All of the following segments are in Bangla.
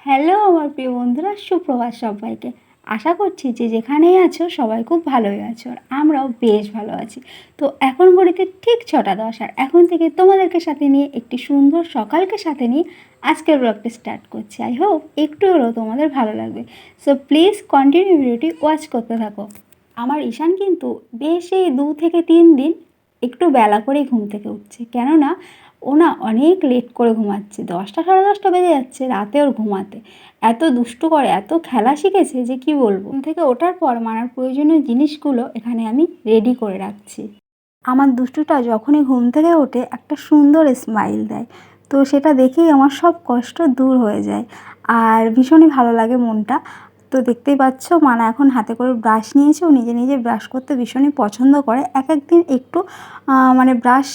হ্যালো আমার প্রিয় বন্ধুরা, সুপ্রভাত সবাইকে। আশা করছি যে যেখানেই আছো সবাই খুব ভালোই আছো, আর আমরাও বেশ ভালো আছি। তো এখন ঘড়িতে ঠিক 6:10, আর এখন থেকে তোমাদেরকে সাথে নিয়ে একটি সুন্দর সকালকে সাথে নিয়ে আজকের ব্লগটি স্টার্ট করছি। আই হোপ একটু হলেও তোমাদের ভালো লাগবে। সো প্লিজ কন্টিনিউ ভিডিওটি ওয়াচ করতে থাকো। আমার ঈশান কিন্তু বেশ এই 2 থেকে 3 দিন একটু বেলা করেই ঘুম থেকে উঠছে, কেননা ও না অনেক লেট করে ঘুমাচ্ছে। 10টা 10:30 বেজে যাচ্ছে রাতে ওর ঘুমাতে। এত দুষ্টু করে, এত খেলা শিখেছে যে কি বলবো। ঘুম থেকে ওঠার পর মানার প্রয়োজনীয় জিনিসগুলো এখানে আমি রেডি করে রাখছি। আমার দুষ্টুটা যখনই ঘুম থেকে ওঠে একটা সুন্দর স্মাইল দেয়, তো সেটা দেখেই আমার সব কষ্ট দূর হয়ে যায় আর ভীষণই ভালো লাগে মনটা। তো দেখতেই পাচ্ছ মানা এখন হাতে করে ব্রাশ নিয়েছে। ও নিজে নিজে ব্রাশ করতে ভীষণই পছন্দ করে। এক একদিন একটু মানে ব্রাশ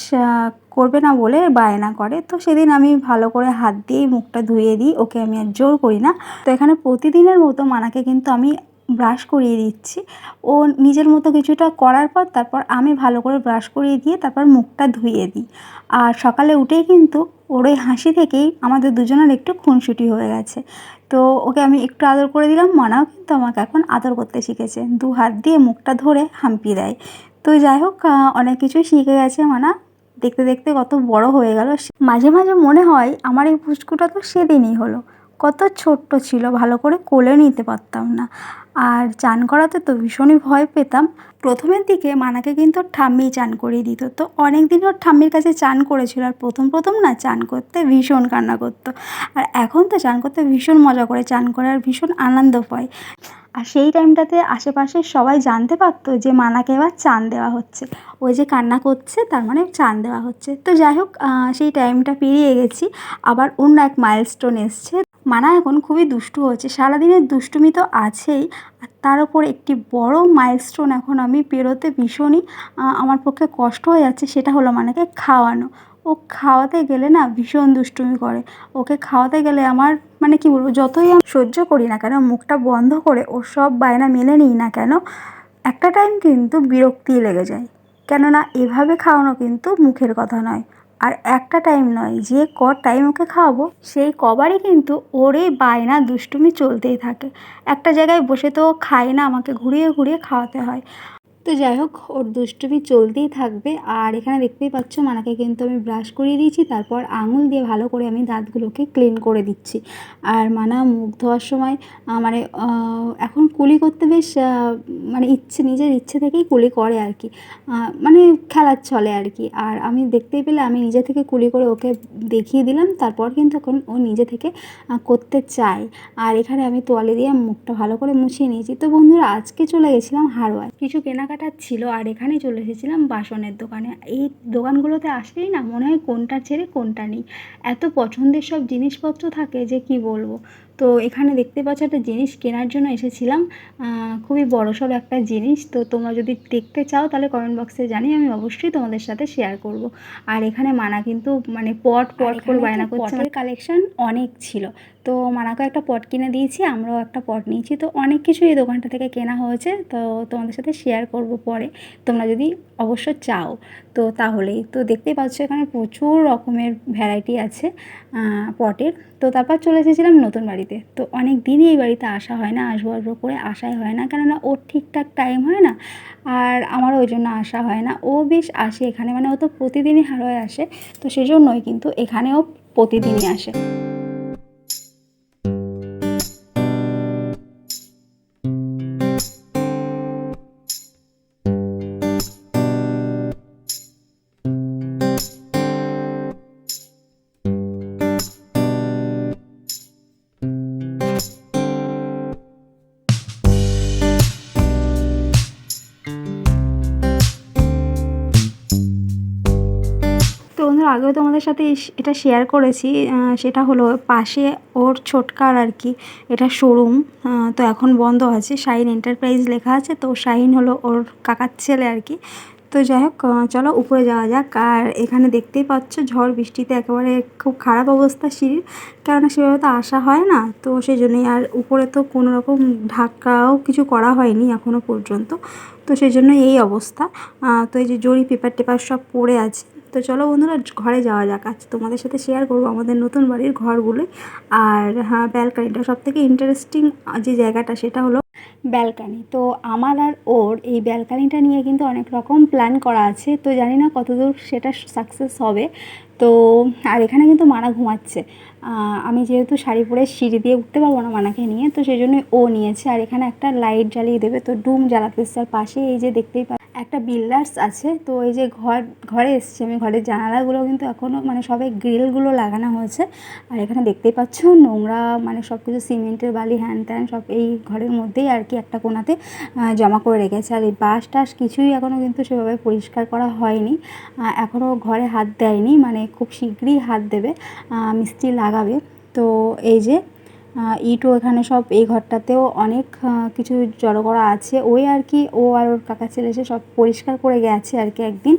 করবে না বলে বায়না করে, তো সেদিন আমি ভালো করে হাত দিয়েই মুখটা ধুয়ে দিই, ওকে আমি আর জোর করি না। তো এখানে প্রতিদিনের মতো মানাকে কিন্তু আমি ব্রাশ করিয়ে দিচ্ছি। ও নিজের মতো কিছুটা করার পর তারপর আমি ভালো করে ব্রাশ করিয়ে দিয়ে তারপর মুখটা ধুইয়ে দিই। আর সকালে উঠেই কিন্তু ওর ওই হাসি থেকেই আমাদের দুজনের একটু খুনসুটি হয়ে গেছে। তো ওকে আমি একটু আদর করে দিলাম, মানাও কিন্তু আমাকে এখন আদর করতে শিখেছে। 2 হাত দিয়ে মুখটা ধরে হাম্পি দেয়। তো যাই হোক, অনেক কিছুই শিখে গেছে মানা। দেখতে দেখতে কত বড় হয়ে গেল। মাঝে মাঝে মনে হয় আমার এই পুচকুটা তো সেদিনই হলো, কত ছোট্ট ছিল, ভালো করে কোলে নিতে পারতাম না। আর চান করাতে তো ভীষণই ভয় পেতাম। প্রথমের দিকে মানাকে কিন্তু ওর ঠাম্মি চান করিয়ে দিত, তো অনেক দিন ওর ঠাম্মির কাছে চান করেছিল। আর প্রথম প্রথম না চান করতে ভীষণ কান্না করতো, আর এখন তো চান করতে ভীষণ মজা করে চান করে আর ভীষণ আনন্দ পায়। আর সেই টাইমটাতে আশেপাশের সবাই জানতে পারতো যে মানাকে এবার চান দেওয়া হচ্ছে। ওই যে কান্না করছে তার মানে চান দেওয়া হচ্ছে। তো যাই হোক, সেই টাইমটা পেরিয়ে গেছি। আবার অন্য এক মাইলস্টোন এসছে। মানা এখন খুবই দুষ্টু হচ্ছে, সারাদিনের দুষ্টুমি তো আছেই, আর তার ওপর একটি বড় মাইলস্টোন এখন আমি পেরোতে ভীষণই আমার পক্ষে কষ্ট হয়ে যাচ্ছে। সেটা হলো মানাকে খাওয়ানো। ও খাওয়াতে গেলে না ভীষণ দুষ্টুমি করে। ওকে খাওয়াতে গেলে আমার মানে কি বলবো, যতই আমি সহ্য করি না কেন, মুখটা বন্ধ করে ওর সব বায়না মেনে নিই না কেন, একটা টাইম কিন্তু বিরক্তি লেগে যায়। কেননা এভাবে খাওয়ানো কিন্তু মুখের কথা নয়। আর একটা টাইম নয়, যে টাইম ওকে খাওয়াবো সেই কবারই কিন্তু ওর এই বায়না দুষ্টুমি চলতেই থাকে। একটা জায়গায় বসে তো ও খায় না, আমাকে ঘুরিয়ে ঘুরিয়ে খাওয়াতে হয়। তো যাই হোক, ওর দুষ্টুমি চলতেই থাকবে। আর এখানে দেখতেই পাচ্ছ মানাকে কিন্তু আমি ব্রাশ করিয়ে দিয়েছি, তারপর আঙুল দিয়ে ভালো করে আমি দাঁতগুলোকে ক্লিন করে দিচ্ছি। আর মানা মুখ ধোয়ার সময় মানে এখন কুলি করতে বেশ মানে নিজের ইচ্ছে থেকেই কুলি করে আর কি, মানে খেলার ছলে আর কি। আর আমি দেখতেই পেলে আমি নিজে থেকে কুলি করে ওকে দেখিয়ে দিলাম, তারপর কিন্তু এখন ও নিজে থেকে করতে চায়। আর এখানে আমি তোয়ালে দিয়ে মুখটা ভালো করে মুছিয়ে নিয়েছি। তো বন্ধুরা, আজকে চলে গেছিলাম হারোয়ায়, কিছু কেনাকাটার ছিল, আর এখানে চলে এসেছিলাম বাসনের দোকানে। এই দোকানগুলোতে আসলেই না মনে হয় কোনটা ছেড়ে কোনটা নেই, এত পছন্দের সব জিনিসপত্র থাকে যে কি বলবো। তো এখানে দেখতে পাচ্ছ একটা জিনিস কেনার জন্য এসেছিলাম, খুবই বড়সড় একটা জিনিস। তো তোমরা যদি দেখতে চাও তাহলে কমেন্ট বক্সে জানিয়ে আমি অবশ্যই তোমাদের সাথে শেয়ার করব। আর এখানে মানা কিন্তু মানে পট করে বায়না করছে, পটের কালেকশন অনেক ছিল। তো মানাকেও একটা পট কিনে দিয়েছি, আমরাও একটা পট নিয়েছি। তো অনেক কিছু এই দোকানটা থেকে কেনা হয়েছে, তো তোমাদের সাথে শেয়ার করব পরে, তোমরা যদি অবশ্য চাও তো তাহলেই। তো দেখতেই পাচ্ছ এখানে প্রচুর রকমের ভ্যারাইটি আছে পটের। তো তারপর চলে এসেছিলাম নতুন বাড়িতে। তো অনেক দিনই এই বাড়িতে আসা হয় না, আসবো আসবো করে আসাই হয় না, কেননা ওর ঠিকঠাক টাইম হয় না, আর আমারও ওই জন্য আসা হয় না। ও বেশ আসে এখানে, মানে ও তো প্রতিদিনই হারোয় আসে, তো সেজন্যই কিন্তু এখানেও প্রতিদিনই আসে। তো বন্ধুরা, আগেও তোমাদের সাথে এটা শেয়ার করেছি, সেটা হলো পাশে ওর ছোটকার আর কি এটা শোরুম, তো এখন বন্ধ আছে। শাইন এন্টারপ্রাইজ লেখা আছে, তো শাইন হলো ওর কাকার ছেলে আর কি। তো যাই হোক, চলো উপরে যাওয়া যাক। আর এখানে দেখতেই পাচ্ছ ঝড় বৃষ্টিতে একেবারে খুব খারাপ অবস্থা সিঁড়ির, কেননা সেভাবে তো আসা হয় না, তো সেই জন্যই। আর উপরে তো কোনো রকম ঢাকাও কিছু করা হয়নি এখনও পর্যন্ত, তো সেই জন্য এই অবস্থা। তো এই যে জরি পেপার টেপার সব পড়ে আছে। তো চলো বন্ধুরা ঘরে যাওয়া যাক। আজ তোমাদের সাথে শেয়ার করবো আমাদের নতুন বাড়ির ঘরগুলোই। আর হ্যাঁ, ব্যালকানিটা সবথেকে ইন্টারেস্টিং যে জায়গাটা সেটা হলো ব্যালকানি। তো আমার আর ওর এই ব্যালকানিটা নিয়ে কিন্তু অনেক রকম প্ল্যান করা আছে, তো জানি না কতদূর সেটা সাকসেস হবে। তো আর এখানে কিন্তু মানা ঘুমাচ্ছে। আমি যেহেতু শাড়ি পরে সিঁড়ি দিয়ে উঠতে পারবো না মানাকে নিয়ে, তো সেই জন্যই ও নিয়েছে। আর এখানে একটা লাইট জ্বালিয়ে দেবে, তো ডুম জ্বালাতে এসছে। আর পাশে এই যে দেখতেই একটা বিল্ডার্স আছে। তো এই যে ঘরে এসছে আমি, ঘরের জানালাগুলো কিন্তু এখনও মানে সবে গ্রিলগুলো লাগানো হয়েছে। আর এখানে দেখতেই পাচ্ছ নোংরা মানে সব কিছু সিমেন্টের বালি হ্যান ত্যান সব এই ঘরের মধ্যেই আর কি একটা কোণাতে জমা করে রেখেছে। আর এই বাঁশ টাশ কিছুই এখনও কিন্তু সেভাবে পরিষ্কার করা হয়নি, এখনও ঘরে হাত দেয়নি, মানে খুব শীঘ্রই হাত দেবে, মিস্ত্রি লাগাবে। তো এই যে ইটও এখানে সব এই ঘরটাতেও অনেক কিছু জড়ো করা আছে। ওই আর কি ও আর ওর কাকা ছেলে এসে সব পরিষ্কার করে গেছে আর কি একদিন।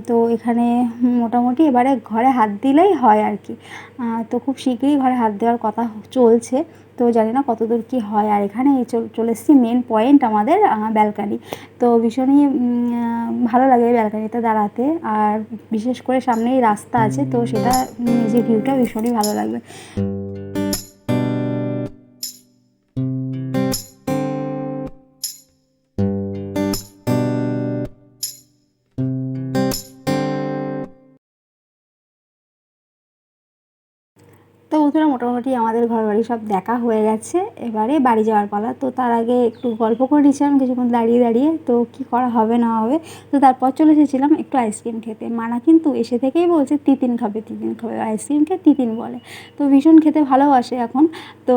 তো এখানে মোটামুটি এবারে ঘরে হাত দিলেই হয় আর কি। তো খুব শীঘ্রই ঘরে হাত দেওয়ার কথা চলছে, তো জানি না কতদূর কী হয়। আর এখানে চলে এসেছি মেন পয়েন্ট আমাদের ব্যালকানি। তো ভীষণই ভালো লাগে ব্যালকানিতে দাঁড়াতে, আর বিশেষ করে সামনেই রাস্তা আছে, তো সেটা যে ভিউটা ভীষণই ভালো লাগবে। তো বন্ধুরা মোটামুটি আমাদের ঘরবাড়ি সব দেখা হয়ে গেছে, এবারে বাড়ি যাওয়ার পালা। তো তার আগে একটু গল্প করে নিয়েছিলাম কিছুক্ষণ দাঁড়িয়ে দাঁড়িয়ে, তো কি করা হবে না হবে। তো তারপর চলে এসেছিলাম একটু আইসক্রিম খেতে। মানা কিন্তু এসে থেকেই বলছে তিতিন খাবে তিতিন খাবে, আইসক্রিমকে তিতিন বলে, তো ভীষণ খেতে ভালোবাসে এখন। তো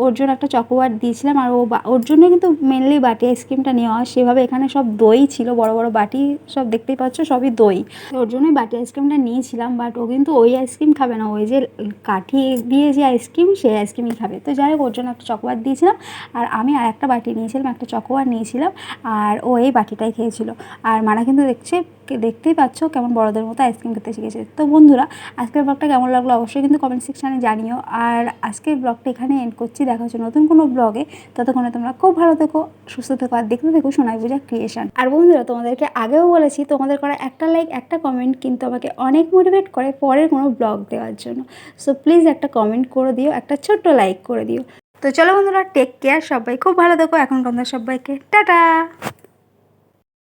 ওর জন্য একটা চকোবার দিয়েছিলাম, আর ওর জন্য কিন্তু মেনলি বাটি আইসক্রিমটা নেওয়া। সেভাবে এখানে সব দই ছিল, বড় বড় বাটি সব দেখতেই পাচ্ছ সবই দই, তো ওর জন্যই বাটি আইসক্রিমটা নিয়েছিলাম। বাট ও কিন্তু ওই আইসক্রিম খাবে না, ওই যে কাঠি দিয়ে যে আইসক্রিম সেই আইসক্রিমই খাবে। তো যাই হোক ওর জন্য একটা চকোবার দিয়েছিলাম, আর আমি আর একটা বাটি নিয়েছিলাম, একটা চকোবার নিয়েছিলাম, আর ও এই বাটিটাই খেয়েছিল। আর মানা কিন্তু দেখতেই পাচ্ছ কেমন বড়দের মতো আইসক্রিম খেতে শিখেছে। তো বন্ধুরা আজকের ব্লগটা কেমন লাগলো অবশ্যই কিন্তু কমেন্ট সেকশানে জানিও। আর আজকের ব্লগটা এখানে এন্ড করছি, দেখা হচ্ছে নতুন কোনো ব্লগে। ততক্ষণে তোমরা খুব ভালো থেকো, সুস্থ থেকো, আর দেখতে থেকো সোনাই পূজা ক্রিয়েশন। আর বন্ধুরা তোমাদেরকে আগেও বলেছি, তোমাদের করা একটা লাইক একটা কমেন্ট কিন্তু আমাকে অনেক মোটিভেট করে পরের কোনো ব্লগ দেওয়ার জন্য। সো প্লিজ একটা কমেন্ট করে দিও, একটা ছোট্ট লাইক করে দিও। তো চলো বন্ধুরা টেক কেয়ার, সবাই খুব ভালো থেকো। এখন তোমরা সবাইকে টাটা।